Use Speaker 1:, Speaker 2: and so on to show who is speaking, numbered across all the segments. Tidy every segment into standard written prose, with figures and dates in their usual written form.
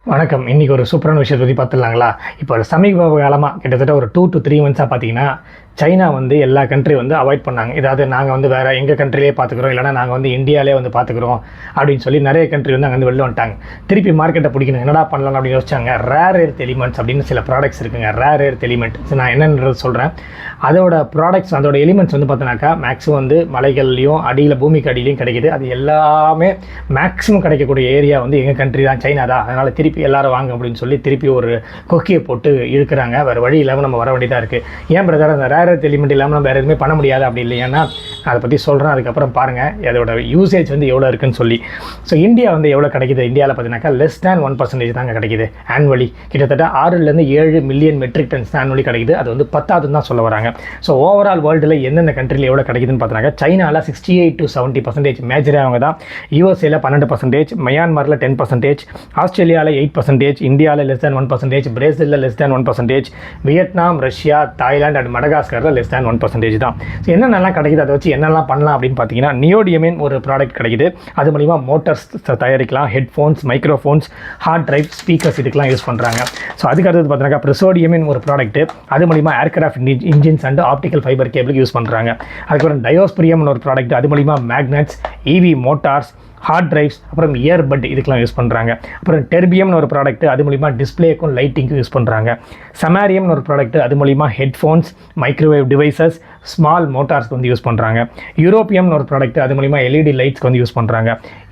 Speaker 1: வணக்கம். இன்றைக்கி ஒரு சூப்பரான விஷயத்தை பற்றி பார்த்துடலாங்களா? இப்போ சமீப காலமாக கிட்டத்தட்ட ஒரு 2 to 3 மந்த்ஸாக பார்த்தீங்கன்னா, சைனா வந்து எல்லா கண்ட்ரி வந்து அவாய்ட் பண்ணாங்க. இதாவது நாங்கள் வந்து வேறு எங்கள் கண்ட்ரிலே பார்த்துக்குறோம், இல்லைனா நாங்கள் வந்து இந்தியாவிலே வந்து பார்த்துக்குறோம் அப்படின்னு சொல்லி நிறைய கண்ட்ரி வந்து அங்கே வந்து வெளில வந்துட்டாங்க. திருப்பி மார்க்கெட்டை பிடிக்கணும், என்னடா பண்ணலாம் அப்படின்னு யோசிச்சாங்க. ரேர் எர்த் எலிமெண்ட்ஸ் அப்படின்னு சில ப்ராடக்ட்ஸ் இருக்குங்க. ரேர் எர்த் எலிமெண்ட் நான் என்னன்றது சொல்கிறேன். அதோட ப்ராடக்ட்ஸ், அதோட எலிமெண்ட்ஸ் வந்து பார்த்தோன்னாக்கா மேக்ஸிமம் வந்து மலைகள்லையும் அடியில் பூமிக்கு அடியிலையும் கிடைக்கிது. அது எல்லாமே மேக்ஸிமம் கிடைக்கக்கூடிய ஏரியா வந்து எங்கள் கண்ட்ரி தான், சைனா தான். அதனால் திருப்பி எல்லாரும் வாங்க அப்படின்னு சொல்லி திருப்பி ஒரு கொக்கியை போட்டு இழுக்கிறாங்க. வேறு வழி இல்லாமல் நம்ம வர வேண்டியதாக இருக்குது. ஏன் பிரதர் அந்த ரேர் எர்த் எலிமெண்ட் இல்லாமல் நம்ம வேறு எதுவுமே பண்ண முடியாது அப்படி இல்லையானா அதை பற்றி சொல்கிறேன். அதுக்கப்புறம் பாருங்கள் அதோட யூசேஜ் வந்து எவ்வளோ இருக்குன்னு சொல்லி. ஸோ இந்தியா வந்து எவ்வளோ கிடைக்கிது? இந்தியாவில் பார்த்தீங்கன்னாக்கா லெஸ் தேன் 1% தாங்க கிடைக்கிது ஆனுவலி. கிட்டத்தட்ட 6-7 மில்லியன் மெட்ரிக் டன்ஸ் தான் ஆனுவலி கிடைக்குது. அது வந்து 10வது தான் சொல்ல வராங்க. ஸோ ஓவரால் வேர்ல்டில் எந்தெந்த கண்ட்ரியில் எவ்வளோ கிடைக்குதுன்னு பார்த்தீங்கன்னா, சைனாவில் 68-70% மேஜராக அவங்க தான். யூஎஸ்ஏல 12%, மியான்மரில் 10%, ஆஸ்திரேலியாவில் 8%, இந்தியாவில் லெஸ் தேன் 1%, பிரேசிலில் less than 1%, Vietnam, Russia, Thailand and மடகாஸ்கரில் லெஸ் தேன் 1% தான். ஸோ என்னென்னலாம் கிடைக்குது, அதை வச்சு என்னெல்லாம் பண்ணலாம் அப்படின்னு பார்த்தீங்கன்னா, நியோடியமின் ஒரு ப்ராடக்ட் கிடைக்குது. அது மூலிமா மோட்டார்ஸ் தயாரிக்கலாம், headphones, microphones, hard drive, speakers இதுக்கெல்லாம் யூஸ் பண்ணுறாங்க. ஸோ அதுக்கு அடுத்தது பார்த்தீங்கன்னா ப்ரிசோடியமின் ஒரு ப்ராடக்ட். அது மூலிமா aircraft engines and optical fibre கேபிளுக்கு யூஸ் பண்ணுறாங்க. அதுக்கப்புறம் டயோஸ்பிரியம்னு ஒரு ப்ராடக்ட். அது மூலிமா magnets, EV motors, hard drives, அப்புறம் இயர்பட் இதுக்கெல்லாம் யூஸ் பண்ணுறாங்க. அப்புறம் டெர்பியம்னு ஒரு ப்ராடக்ட். அது மூலிமா டிஸ்பிளேக்கும் லைட்டிங்க்கும் யூஸ் பண்ணுறாங்க. சமாரியம்னு ஒரு ப்ராடக்ட். அது மூலிமா ஹெட்ஃபோன்ஸ், மைக்ரோவேவ் டிவைசஸ், ஸ்மால் மோட்டார்ஸ்க்கு வந்து யூஸ் பண்ணுறாங்க. யூரோப்பியம்னு ஒரு ப்ராடக்ட். அது மூலிமா எல்இடி லைட்ஸ்க்கு வந்து யூஸ் பண்ணுறாங்க.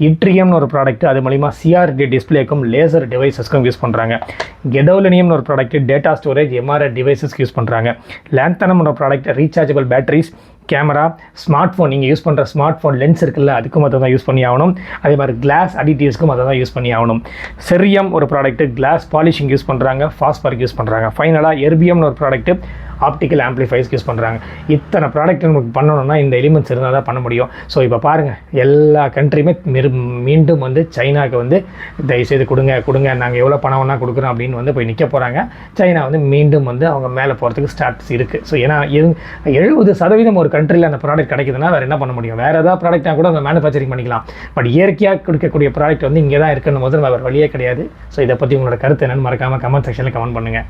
Speaker 1: இட்ரியம்னு ஒரு ப்ராடக்ட். அது மூலிமா சிஆர்டி டிஸ்பிளேக்கும் லேசர் டிவைசஸ்க்கும் யூஸ் பண்ணுறாங்க. கெடோலினியம்னு ஒரு ப்ராடக்ட். டேட்டா ஸ்டோரேஜ், எம்ஆர்ஐ டிவைசஸ்க்கு யூஸ் பண்ணுறாங்க. லேந்தனம்னு ஒரு product. Rechargeable batteries, camera, smart phone, நீங்கள் யூஸ் பண்ணுற ஸ்மார்ட் ஃபோன் லென்ஸ் இருக்குல்ல, அதுக்கும் அதை தான் யூஸ் பண்ணி ஆகணும். அதே மாதிரி கிளாஸ் அடிட்டிவ்ஸ்க்கும் அதை தான் யூஸ் பண்ணி ஆகணும். செரியம் ஒரு ப்ராடக்ட். கிளாஸ் பாலிஷிங் யூஸ் பண்ணுறாங்க, ஃபாஸ்பருக்கு யூஸ் பண்ணுறாங்க. ஃபைனலாக எர்பியம்னு ஒரு ப்ராடக்ட். ஆப்டிக்கல் ஆம்ப்ளிஃபைஸ்க்கு யூஸ் பண்ணுறாங்க. இத்தனை ப்ராடக்ட் நமக்கு பண்ணணும்னா இந்த எலிமெண்ட்ஸ் இருந்தால் தான் பண்ண முடியும். ஸோ இப்போ பாருங்கள், எல்லா கண்ட்ரியுமே மீண்டும் வந்து சைனாவுக்கு வந்து தயவுசெய்து கொடுங்க நாங்கள் எவ்வளோ பணம் வேணால் கொடுக்குறோம் அப்படின்னு வந்து போய் நிற்க போகிறாங்க. சைனா வந்து மீண்டும் வந்து அவங்க மேலே போகிறதுக்கு ஸ்டார்ட்ஸ் இருக்குது. ஸோ ஏன்னா 70% ஒரு கண்ட்ரியில் அந்த ப்ராடக்ட் கிடைக்குதுன்னா வேறு என்ன பண்ண முடியும்? வேறு ஏதாவது ப்ராடக்டாக கூட அவங்க மேனுஃபேக்சரிங் பண்ணிக்கலாம். பட் இயற்கையாக கொடுக்கக்கூடிய ப்ராடக்ட் வந்து இங்கே தான் இருக்குன்னு முதல்ல வேறு வழியே கிடையாது. ஸோ இதை பற்றி உங்களோட கருத்து என்னென்னு மறக்காமல் கமெண்ட் செக்ஷனில் கமெண்ட் பண்ணுங்கள்.